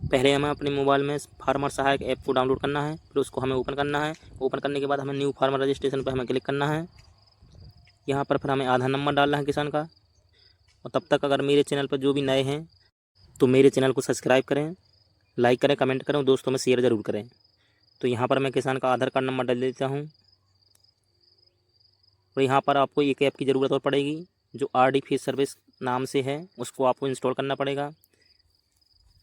पहले हमें अपने मोबाइल में फार्मर सहायक ऐप को डाउनलोड करना है, फिर उसको हमें ओपन करना है। ओपन करने के बाद हमें न्यू फार्मर रजिस्ट्रेशन पर हमें क्लिक करना है। यहाँ पर फिर हमें आधार नंबर डालना है किसान का। और तब तक अगर मेरे चैनल पर जो भी नए हैं तो मेरे चैनल को सब्सक्राइब करें, लाइक करें, कमेंट करें और दोस्तों में शेयर ज़रूर करें। तो यहाँ पर मैं किसान का आधार कार्ड नंबर डाल देता हूँ। और यहाँ पर आपको एक ऐप की ज़रूरत और पड़ेगी जो RD फेस सर्विस नाम से है, उसको आपको इंस्टॉल करना पड़ेगा,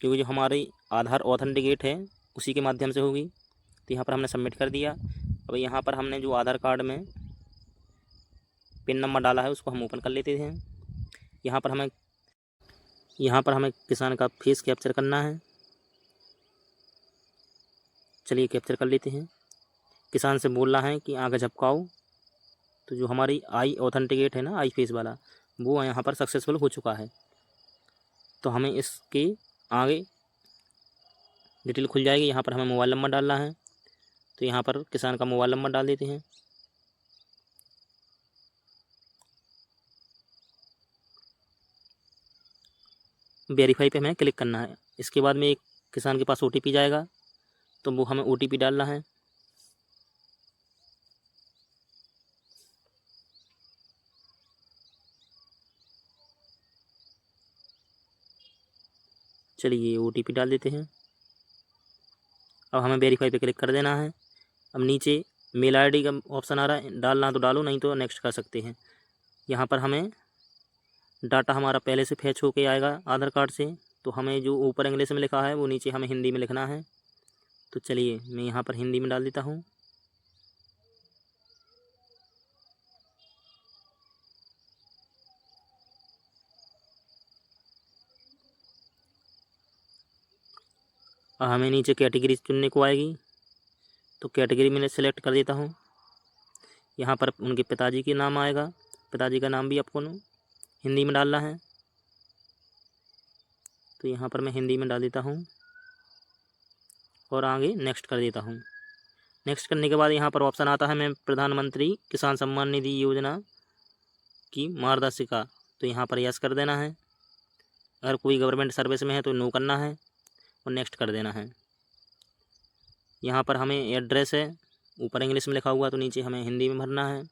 क्योंकि जो हमारी आधार ऑथेंटिकेट है उसी के माध्यम से होगी। तो यहाँ पर हमने सबमिट कर दिया। अब यहाँ पर हमने जो आधार कार्ड में पिन नंबर डाला है उसको हम ओपन कर लेते हैं। यहाँ पर हमें किसान का फेस कैप्चर करना है। चलिए कैप्चर कर लेते हैं। किसान से बोल रहा है कि आगे झपकाओ। तो जो हमारी आई ऑथेंटिकेट है ना, आई फेस वाला, वो यहाँ पर सक्सेसफुल हो चुका है। तो हमें इसके आगे डिटेल खुल जाएगी। यहाँ पर हमें मोबाइल नंबर डालना है। तो यहाँ पर किसान का मोबाइल नंबर डाल देते हैं। वेरीफाई पे हमें क्लिक करना है। इसके बाद में एक किसान के पास OTP जाएगा, तो वो हमें OTP डालना है। चलिए OTP डाल देते हैं। अब हमें वेरीफाई पे क्लिक कर देना है। अब नीचे मेल ID का ऑप्शन आ रहा है, डालना तो डालो, नहीं तो नेक्स्ट कर सकते हैं। यहाँ पर हमें डाटा हमारा पहले से फैच होके आएगा आधार कार्ड से, तो हमें जो ऊपर इंग्लिश में लिखा है वो नीचे हमें हिंदी में लिखना है। तो चलिए मैं यहाँ पर हिंदी में डाल देता हूँ। और हमें नीचे कैटेगरी चुनने को आएगी, तो कैटेगरी मैंने सेलेक्ट कर देता हूँ। यहाँ पर उनके पिताजी के नाम आएगा, पिताजी का नाम भी आपको हिंदी में डालना है। तो यहाँ पर मैं हिंदी में डाल देता हूँ और आगे नेक्स्ट कर देता हूँ। नेक्स्ट करने के बाद यहाँ पर ऑप्शन आता है, मैं प्रधानमंत्री किसान सम्मान निधि योजना की मार्गदर्शिका, तो यहाँ पर यस कर देना है। अगर कोई गवर्नमेंट सर्विस में है तो नो करना है और नेक्स्ट कर देना है। यहाँ पर हमें एड्रेस है, ऊपर इंग्लिश में लिखा हुआ, तो नीचे हमें हिंदी में भरना है।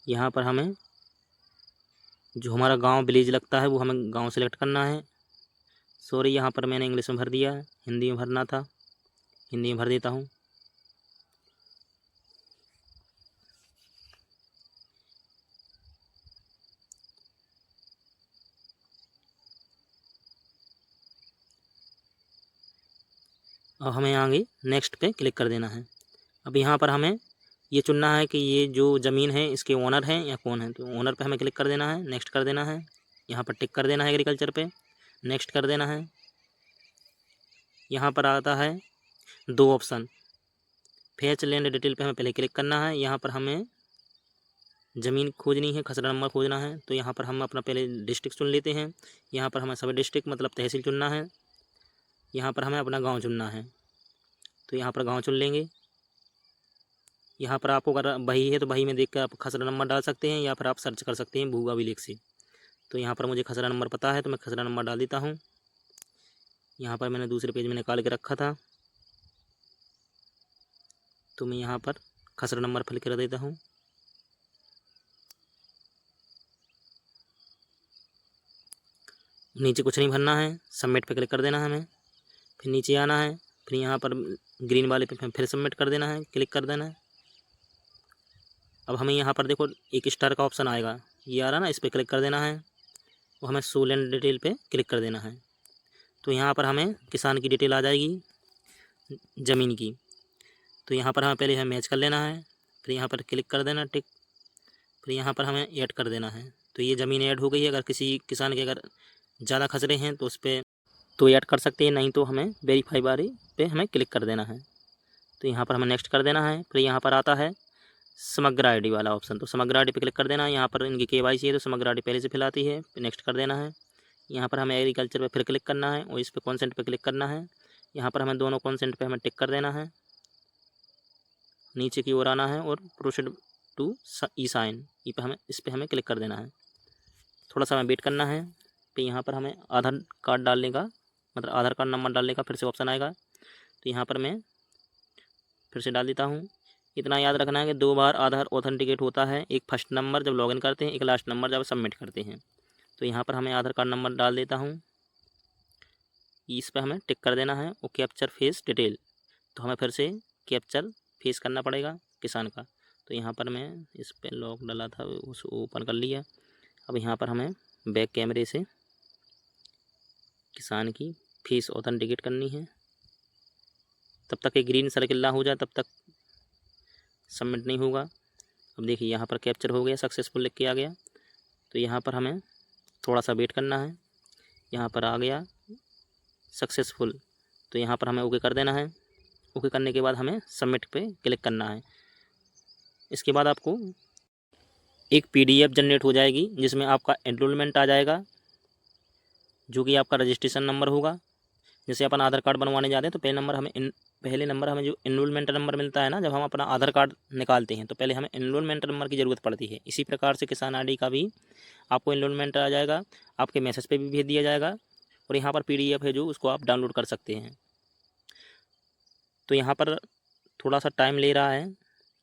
यहाँ पर हमें जो हमारा गांव विलेज लगता है वो हमें गांव सेलेक्ट करना है। सॉरी, यहाँ पर मैंने इंग्लिश में भर दिया है, हिंदी में भरना था, हिंदी में भर देता हूँ। अब हमें आगे नेक्स्ट पे क्लिक कर देना है। अब यहाँ पर हमें ये चुनना है कि ये जो ज़मीन है इसके ओनर हैं या कौन है। तो ओनर पे हमें क्लिक कर देना है, नेक्स्ट कर देना है। यहाँ पर टिक कर देना है एग्रीकल्चर पे, नेक्स्ट कर देना है। यहाँ पर आता है 2 ऑप्शन, फैच लैंड डिटेल पे हमें पहले क्लिक करना है। यहाँ पर हमें ज़मीन खोजनी है, खसरा नंबर खोजना है। तो यहाँ पर हम अपना पहले डिस्ट्रिक्ट चुन लेते हैं। यहाँ पर हमें सब डिस्ट्रिक्ट मतलब तहसील चुनना है। यहाँ पर हमें अपना गाँव चुनना है, तो यहाँ पर गाँव चुन लेंगे। यहाँ पर आपको अगर बही है तो बही में देख कर आप खसरा नंबर डाल सकते हैं, या फिर आप सर्च कर सकते हैं भूगा अभिलेख से। तो यहाँ पर मुझे खसरा नंबर पता है तो मैं खसरा नंबर डाल देता हूँ। यहाँ पर मैंने दूसरे पेज में निकाल के रखा था, तो मैं यहाँ पर खसरा नंबर फिल कर देता हूँ। नीचे कुछ नहीं भरना है, सबमिट पे क्लिक कर देना है हमें। फिर नीचे आना है, फिर यहाँ पर ग्रीन वाले पे फिर सबमिट कर देना है, क्लिक कर देना है। अब हमें यहाँ पर देखो एक स्टार का ऑप्शन आएगा, ये आ रहा ना, इस पर क्लिक कर देना है। वो हमें शो लैंड डिटेल पे क्लिक कर देना है। तो यहाँ पर हमें किसान की डिटेल आ जाएगी ज़मीन की। तो यहाँ पर हमें पहले हमें मैच कर लेना है, फिर यहाँ पर क्लिक कर देना टिक, फिर यहाँ पर हमें ऐड कर देना है। तो ये ज़मीन ऐड हो गई है। अगर किसी किसान के अगर ज़्यादा खसरे हैं तो उस पर तो ऐड कर सकते हैं, नहीं तो हमें वेरीफाई वाले पे हमें क्लिक कर देना है। तो यहाँ पर हमें नेक्स्ट कर देना है। फिर यहाँ पर आता है समग्र ID वाला ऑप्शन, तो समग्र ID पे क्लिक कर देना है। यहाँ पर इनकी KYC है तो समग्र ID पहले से फिल आती है, फिर नेक्स्ट कर देना है। यहाँ पर हमें एग्रीकल्चर पे फिर क्लिक करना है और इस पर कॉन्सेंट पे क्लिक करना है। यहाँ पर हमें दोनों कॉन्सेंट पे हमें टिक कर देना है, नीचे की ओर आना है और प्रोसीड टू ई साइन, इस पर हमें क्लिक कर देना है। थोड़ा सा हमें वेट करना है। फिर यहाँ पर हमें आधार कार्ड डालने का, मतलब आधार कार्ड नंबर डालने का फिर से ऑप्शन आएगा। तो यहाँ पर मैं फिर से डाल देता हूँ। इतना याद रखना है कि 2 बार आधार ऑथेंटिकेट होता है, एक फर्स्ट नंबर जब लॉगिन करते हैं, एक लास्ट नंबर जब सबमिट करते हैं। तो यहाँ पर हमें आधार कार्ड नंबर डाल देता हूँ, इस पर हमें टिक कर देना है और कैप्चर फेस डिटेल। तो हमें फिर से कैप्चर फेस करना पड़ेगा किसान का। तो यहाँ पर मैं इस पर लॉक डाला था, उसको ओपन कर लिया। अब यहाँ पर हमें बैक कैमरे से किसान की फेस ऑथेंटिकेट करनी है। तब तक एक ग्रीन सर्किल ना हो जाए तब तक सबमिट नहीं होगा। अब देखिए यहाँ पर कैप्चर हो गया, सक्सेसफुल लिख के आ गया। तो यहाँ पर हमें थोड़ा सा वेट करना है। यहाँ पर आ गया सक्सेसफुल, तो यहाँ पर हमें ओके कर देना है। ओके करने के बाद हमें सबमिट पे क्लिक करना है। इसके बाद आपको एक PDF जनरेट हो जाएगी जिसमें आपका एनरोलमेंट आ जाएगा, जो कि आपका रजिस्ट्रेशन नंबर होगा। जैसे अपन आधार कार्ड बनवाने जाते हैं तो पहले नंबर हमें जो एनरोलमेंट नंबर मिलता है ना, जब हम अपना आधार कार्ड निकालते हैं तो पहले हमें एनरोलमेंट नंबर की ज़रूरत पड़ती है। इसी प्रकार से किसान ID का भी आपको एनरोलमेंट आ जाएगा, आपके मैसेज पे भी भेज दिया जाएगा। और यहाँ पर PDF है जो उसको आप डाउनलोड कर सकते हैं। तो यहाँ पर थोड़ा सा टाइम ले रहा है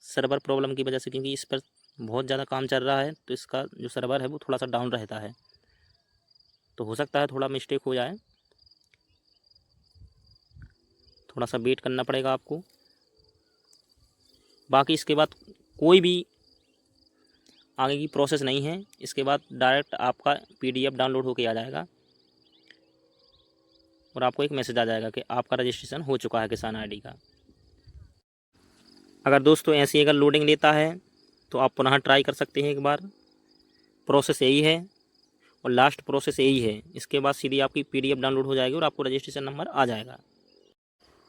सर्वर प्रॉब्लम की वजह से, क्योंकि इस पर बहुत ज़्यादा काम चल रहा है, तो इसका जो सर्वर है वो थोड़ा सा डाउन रहता है। तो हो सकता है थोड़ा मिस्टेक हो जाए, थोड़ा सा वेट करना पड़ेगा आपको। बाकी इसके बाद कोई भी आगे की प्रोसेस नहीं है। इसके बाद डायरेक्ट आपका PDF डाउनलोड होके आ जाएगा और आपको एक मैसेज आ जाएगा कि आपका रजिस्ट्रेशन हो चुका है किसान ID का। अगर दोस्तों ऐसी अगर लोडिंग लेता है तो आप पुनः ट्राई कर सकते हैं एक बार। प्रोसेस यही है और लास्ट प्रोसेस यही है। इसके बाद सीधी आपकी PDF डाउनलोड हो जाएगी और आपको रजिस्ट्रेशन नंबर आ जाएगा।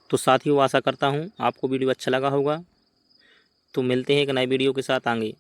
तो साथियों, आशा करता हूँ आपको वीडियो अच्छा लगा होगा। तो मिलते हैं एक नए वीडियो के साथ आगे।